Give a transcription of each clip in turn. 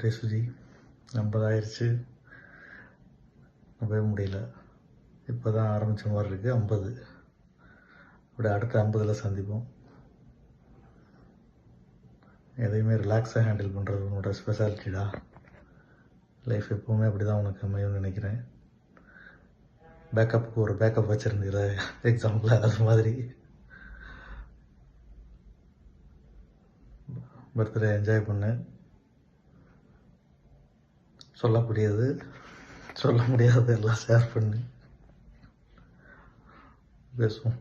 Birthday Suji. 50 ஆயிடுச்சு, நம்பவே முடியல. இப்போ தான் ஆரம்பித்த மாதிரி இருக்குது. 50 அப்படியே அடுத்த 50ல் சந்திப்போம். எதையுமே ரிலாக்ஸாக ஹேண்டில் பண்ணுறது உன்னோட ஸ்பெஷாலிட்டிடா. லைஃப் எப்போவுமே அப்படி தான் உனக்கு அமையும்னு நினைக்கிறேன். பேக்கப்புக்கு ஒரு பேக்கப் வச்சுருந்தீங்கள எக்ஸாம்பிள், அது மாதிரி பர்த்டே என்ஜாய் பண்ணு. சொல்ல முடியாது எல்லாம் ஷேர் பண்ணு, பேசுவோம்.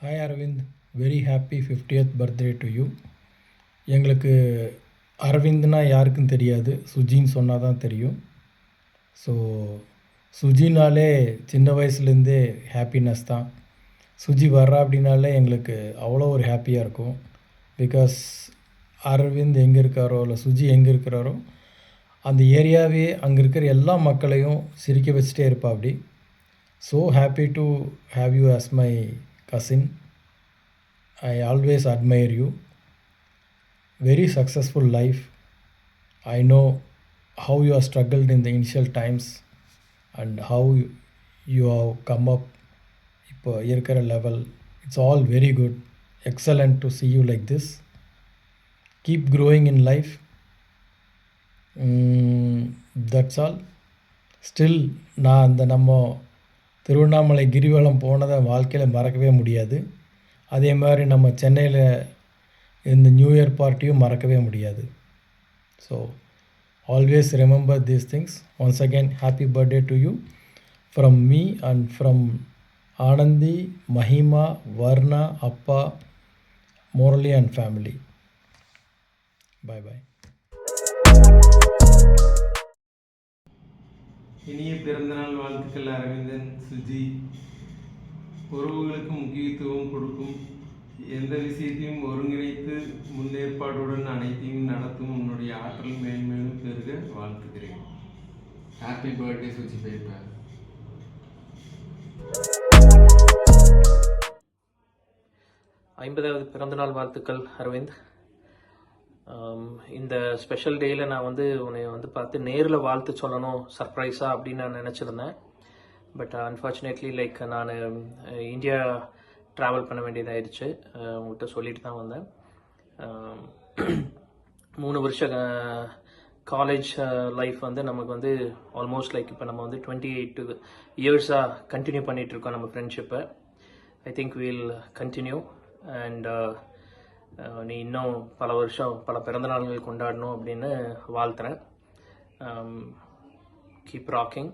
Hi Aravind, very happy 50th birthday to you. எங்களுக்கு அரவிந்த்னா யாருக்கும் தெரியாது, சுஜின்னு சொன்னால் தான் தெரியும். ஸோ சுஜினாலே சின்ன வயசுலேருந்தே ஹாப்பினஸ் தான். சுஜி வர்றா அப்படின்னாலே எங்களுக்கு அவ்வளோ ஒரு ஹாப்பியாக இருக்கும். பிகாஸ் அரவிந்த் எங்கே இருக்காரோ இல்லை சுஜி எங்கே இருக்கிறாரோ அந்த ஏரியாவே அங்கே இருக்கிற எல்லா மக்களையும் சிரிக்க வச்சுட்டே இருப்பா அப்படி. So happy to have you as my cousin. I always admire you. Very successful life. I know how you have struggled in the initial times and how you have come up இப்போ இருக்கிற level. It's all very good. Excellent to see you like this. Keep growing in life. That's all. Still நான் அந்த நம்ம திருவண்ணாமலை கிரிவலம் போனதை வாழ்க்கையில் மறக்கவே முடியாது. அதே மாதிரி நம்ம சென்னையில் இந்த நியூ இயர் பார்ட்டியும் மறக்கவே முடியாது. So always remember these things. Once again happy birthday to you from me and from Anandhi, Mahima, Varna, அப்பா, Murali and family. Bye bye. இனிய பிறந்தநாள் வாழ்த்துக்கள் அரவிந்தன். சுஜி உறவுகளுக்கு முக்கியத்துவம் கொடுக்கும், எந்த விஷயத்தையும் ஒருங்கிணைத்து முன்னேற்பாடுடன் அனைத்தையும் நடத்தும் உன்னுடைய ஆற்றல் மேன்மேலும் பெருக வாழ்த்துக்கிறேன். ஹாப்பி பர்த்டே சுஜி பேப்பா. 50வது பிறந்தநாள் வாழ்த்துக்கள் அரவிந்த். இந்த ஸ்பெஷல் டேயில் நான் உன்னை பார்த்து நேரில் வாழ்த்து சொல்லணும் சர்ப்ரைஸாக அப்படின்னு நான் நினச்சிருந்தேன். பட் அன்ஃபார்ச்சுனேட்லி நான் இந்தியா ட்ராவல் பண்ண வேண்டியதாகிடுச்சு. உங்கள்கிட்ட சொல்லிட்டு தான் வந்தேன். 3 வருஷ காலேஜ் லைஃப் நமக்கு ஆல்மோஸ்ட் இப்போ நம்ம 28 இயர்ஸாக கண்டினியூ பண்ணிகிட்ருக்கோம் நம்ம ஃப்ரெண்ட்ஷிப்பை. I think we'll continue. And நீ இன்னும் பல வருஷம் பல பிறந்தநாள்கள் கொண்டாடணும் அப்படின்னு வாழ்த்துறேன். Keep rocking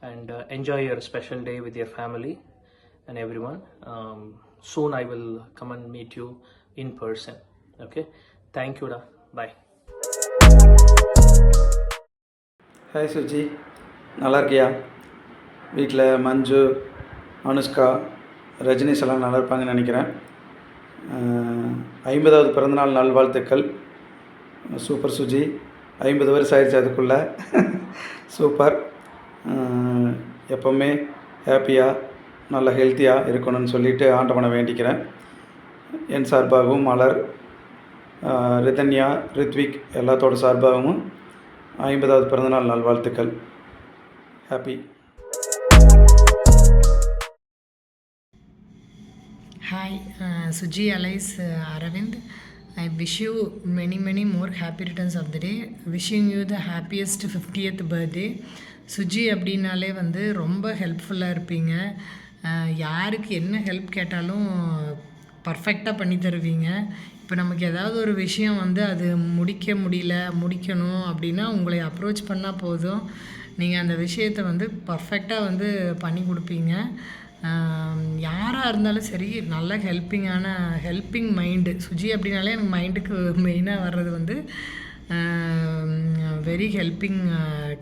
and enjoy your special day with your family and everyone. Soon I will come and meet you in person. Okay, thank you da. Bye. Hi Suji, நல்லா இருக்கியா? வீட்டில் மஞ்சு, அனுஷ்கா, ரஜினிஸ் எல்லாம் நல்லா இருப்பாங்கன்னு நினைக்கிறேன். 50வது பிறந்தநாள் நல்வாழ்த்துக்கள். சூப்பர் சுஜி, 50 வருஷம் ஆயிடுச்சு அதுக்குள்ளே. சூப்பர். எப்போவுமே ஹாப்பியாக நல்லா ஹெல்த்தியாக இருக்கணும்னு சொல்லிவிட்டு ஆண்டவனை வேண்டிக்கிறேன். என் சார்பாகவும் மலர், ரிதன்யா, ரித்விக் எல்லாத்தோட சார்பாகவும் 50வது பிறந்தநாள் நல்வாழ்த்துக்கள். Happy. Hi, Suji Alice Aravind. I wish you many more happy returns of the day. Wishing you the happiest 50th birthday. Suji அப்படின்னாலே ரொம்ப ஹெல்ப்ஃபுல்லாக இருப்பீங்க. யாருக்கு என்ன ஹெல்ப் கேட்டாலும் பர்ஃபெக்டாக பண்ணி தருவீங்க. இப்போ நமக்கு ஏதாவது ஒரு விஷயம் அது முடிக்கணும் அப்படின்னா உங்களை அப்ரோச் பண்ணால் போதும், நீங்கள் அந்த விஷயத்தை பர்ஃபெக்டாக பண்ணி கொடுப்பீங்க. யாராக இருந்தாலும் சரி, நல்ல ஹெல்பிங் மைண்டு. சுஜி அப்படின்னாலே எனக்கு மைண்டுக்கு மெயினாக வர்றது வெரி ஹெல்பிங்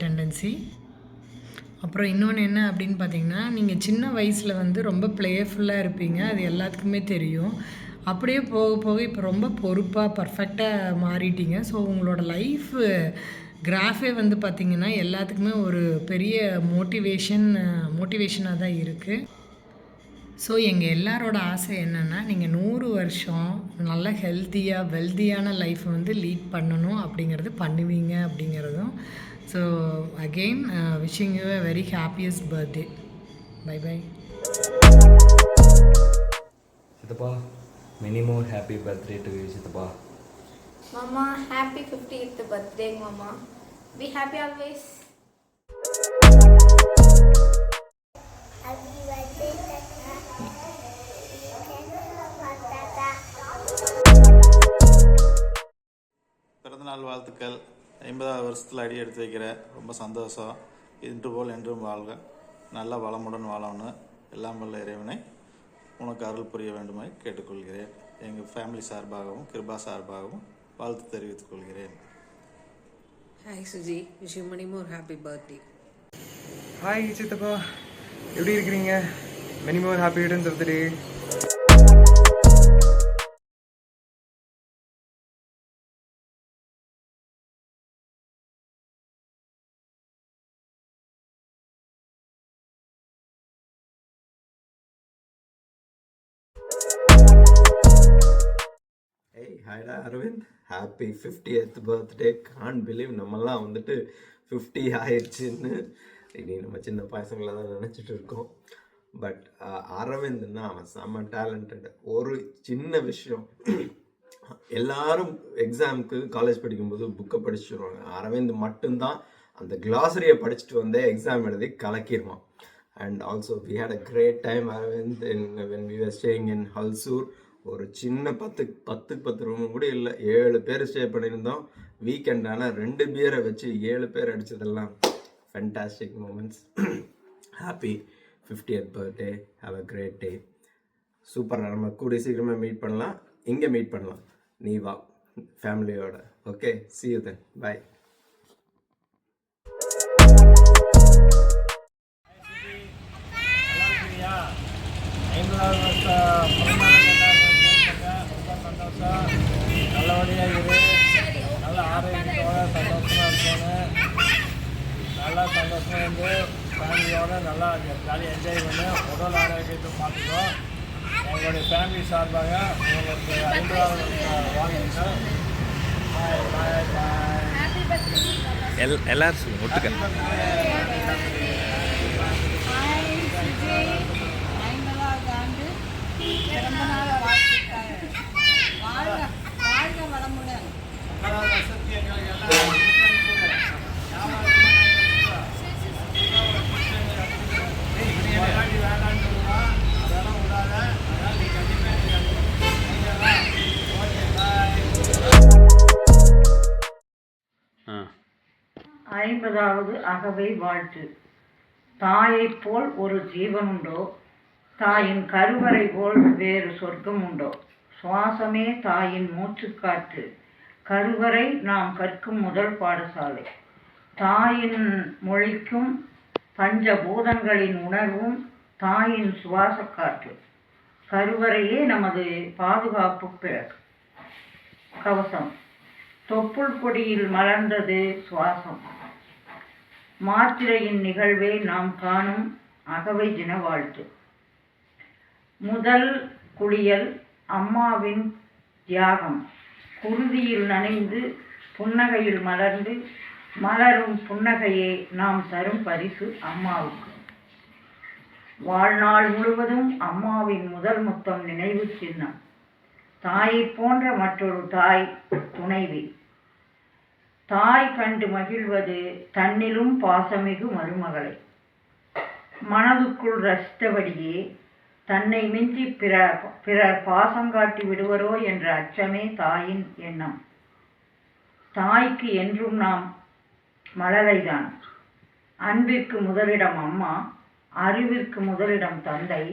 டெண்டன்சி. அப்புறம் இன்னொன்று என்ன அப்படின்னு பார்த்தீங்கன்னா, நீங்கள் சின்ன வயசில் ரொம்ப ப்ளேஃபுல்லாக இருப்பீங்க, அது எல்லாத்துக்குமே தெரியும். அப்படியே போக போக இப்போ ரொம்ப பொறுப்பாக பர்ஃபெக்டாக மாறிட்டீங்க. ஸோ உங்களோட லைஃப் கிராஃபே பார்த்திங்கன்னா எல்லாத்துக்குமே ஒரு பெரிய மோட்டிவேஷனாக தான் இருக்குது. ஸோ எங்கள் எல்லாரோட ஆசை என்னென்னா நீங்கள் 100 வருஷம் நல்ல ஹெல்த்தியாக வெல்த்தியான லைஃப் வந்து லீட் பண்ணணும் அப்படிங்கிறது பண்ணுவீங்க அப்படிங்கிறதும். So again wishing you a very happiest birthday. Bye bye. சித்தப்பா, many more happy birthday to you சித்தப்பா. Mama, happy 50th birthday, Mama. Be happy always. Happy birthday, Tata. பிறந்தநாள் வாழ்த்துக்கள். 50வது வருஷத்தில் அடி எடுத்து வைக்கிறேன். ரொம்ப சந்தோஷம். இன்று போல் என்றும் வாழ்க. நல்ல வளமுடன் வாழணும். எல்லாம் வல்ல இறைவனை உனக்கு அருள் புரிய வேண்டுமாய் கேட்டுக்கொள்கிறேன். எங்கள் ஃபேமிலி சார்பாகவும் கிருபா சார்பாகவும் வாழ்த்து தெரிவித்துக் கொள்கிறேன். Hi Suji, wish you many more happy birthday. Hi சித்தப்பா, எப்படி இருக்கிறீங்க? Many more happy returns of the day. ஏய் ஹாய்டா Aravind, happy 50th birthday. Can't believe நம்மெல்லாம் வந்துட்டு 50 ஆயிடுச்சுன்னு இனி நம்ம சின்ன பசங்களை தான் நினச்சிட்டு இருக்கோம். பட் அரவிந்த்னா அவன் செம்ம டேலண்டட். ஒரு சின்ன விஷயம், எல்லாரும் எக்ஸாமுக்கு காலேஜ் படிக்கும்போது புக்கை படிச்சுட்டு வருவாங்க. அரவிந்த் மட்டும்தான் அந்த கிளாசரியை படிச்சுட்டு வந்தே எக்ஸாம் எழுதி கலக்கிடுவான். And also we had a great time Aravind when we were staying in Halsur. ஒரு சின்ன 10 ரூம் கூட இல்லை, 7 பேர் ஸ்டே பண்ணியிருந்தோம். வீக்கெண்ட் ஆனால் 2 பியரை வச்சு 7 பேர் அடித்ததெல்லாம் fantastic moments. Happy 50th birthday. Have a great day. சூப்பராக நம்ம கூடிய சீக்கிரமாக மீட் பண்ணலாம். இங்கே மீட் பண்ணலாம். நீ வா ஃபேமிலியோட. Okay, see you then. Bye. நல்லபடியாக இரு, நல்ல ஆரோக்கியத்தோட சந்தோஷமாக இருக்கணும். நல்லா சந்தோஷமாக இருந்து ஃபேமிலியோடு நல்லா ஜாலியாக என்ஜாய் பண்ணு. உடல் ஆரோக்கியத்தை பார்த்துக்கோ. எங்களுடைய ஃபேமிலி சார்பாக உங்களுக்கு 50வது வாங்கிங்க. பாய் பாய் பாய். எல்லாரும் ஒட்டுக்க ஐம்பதாவது அகவை வாழ்த்து. தாயைப் போல் ஒரு ஜீவனுண்டோ, தாயின் கருவறை போல் வேறு சொர்க்கம் உண்டோ? சுவாசமே தாயின் மூச்சுக்காற்று, கருவறை நாம் கற்கும் முதல் பாடசாலை. தாயின் மொழிக்கும் பஞ்சபூதங்களின் உணர்வும் தாயின் சுவாசக்காற்று. கருவறையே நமது பாதுகாப்பு கவசம். தொப்புள் கொடியில் மலர்ந்தது சுவாசம். மாத்திரையின் நிகழ்வே நாம் காணும் அகவை தின வாழ்த்து. முதல் குளியல் அம்மாவின் தியாகம். குருதியில் நனைந்து புன்னகையில் மலர்ந்து மலரும் புன்னகையை நாம் தரும் பரிசு அம்மாவுக்கு. வாழ்நாள் முழுவதும் அம்மாவின் முதல் முத்தம் நினைவு சின்னம். தாயை போன்ற மற்றொரு தாய் துணைவி. தாய் கண்டு மகிழ்வது தன்னிலும் பாசமிகு மருமகளை. மனதுக்குள் ரசித்தபடியே தன்னை மிஞ்சி பிறர் பாசங்காட்டி விடுவரோ என்ற அச்சமே தாயின் எண்ணம். தாய்க்கு என்றும் நாம் மழலைதான். அன்பிற்கு முதலிடம் அம்மா, அறிவிற்கு முதலிடம் தந்தை.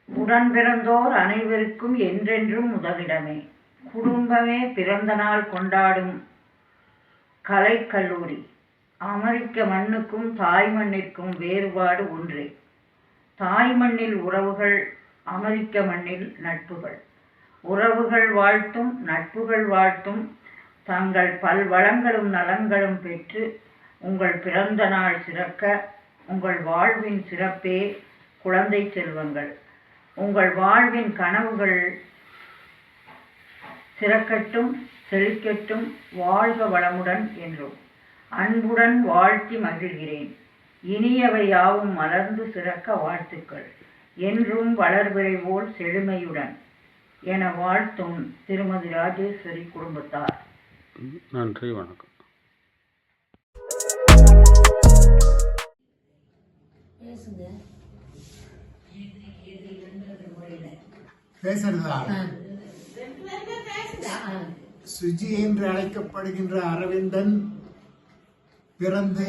உடன் பிறந்தோர் அனைவருக்கும் என்றென்றும் முதலிடமே. குடும்பமே பிறந்த நாள் கொண்டாடும் கலைக்கல்லூரி. அமெரிக்க மண்ணுக்கும் தாய் மண்ணிற்கும் வேறுபாடு ஒன்றே. தாய் மண்ணில் உறவுகள், அமெரிக்க மண்ணில் நட்புகள். உறவுகள் வாழ்த்தும் நட்புகள் வாழ்த்தும் தங்கள் பல்வளங்களும் நலன்களும் பெற்று உங்கள் பிறந்த நாள் சிறக்க உங்கள் வாழ்வின் சிறப்பே குழந்தை செல்வங்கள். உங்கள் வாழ்வின் கனவுகள் சிறக்கட்டும், செழிக்கட்டும், வாழ்க வளமுடன் என்றும் அன்புடன் வாழ்த்தி மகிழ்கிறேன். இனியவை யாவும் மலர்ந்து சிறக்க வாழ்த்துக்கள். என்றும் வளர்பிறை போல் செழுமையுடன் என வாழ்த்தும் திருமதி ராஜேஸ்வரி குடும்பத்தார். நன்றி, வணக்கம். பேசுறதா? சுஜி என்று அழைக்கப்படுகின்ற அரவிந்தன் பிறந்து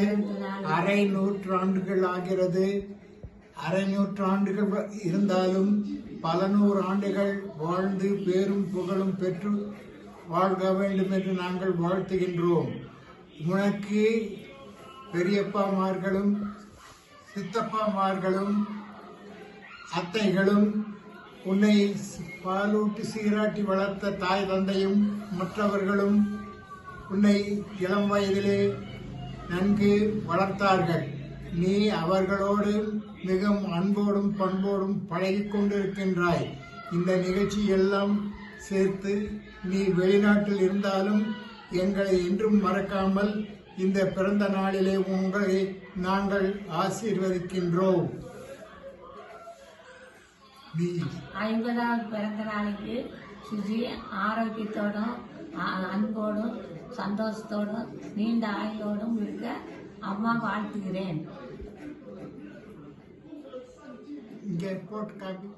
அரை நூற்றாண்டுகள் ஆகிறது. அரை நூற்றாண்டுகள் இருந்தாலும் பல நூறு ஆண்டுகள் வாழ்ந்து பேரும் புகழும் பெற்று வாழ்க வேண்டும் என்று நாங்கள் வாழ்த்துகின்றோம். உனக்கு பெரியப்பாமார்களும் சித்தப்பாமார்களும் அத்தைகளும் உன்னை பாலூட்டி சீராட்டி வளர்த்த தாய் தந்தையும் மற்றவர்களும் உன்னை இளம் வயதிலே நன்கு வளர்த்தார்கள். நீ அவர்களோடு மிகவும் அன்போடும் பண்போடும் பழகிக் கொண்டிருக்கின்றாய். இந்த நிகழ்ச்சி எல்லாம் சேர்த்து நீ வெளிநாட்டில் இருந்தாலும் எங்களை என்றும் மறக்காமல் இந்த பிறந்த நாளிலே உங்களை நாங்கள் ஆசீர்வதிக்கின்றோம். 50வது பிறந்த நாளைக்கு சுஜி ஆரோக்கியத்தோடும் அன்போடும் சந்தோஷத்தோடும் நீண்ட ஆயுளோடும் இருக்க அம்மா வாழ்த்துகிறேன். இங்கே போட்டு காப்பி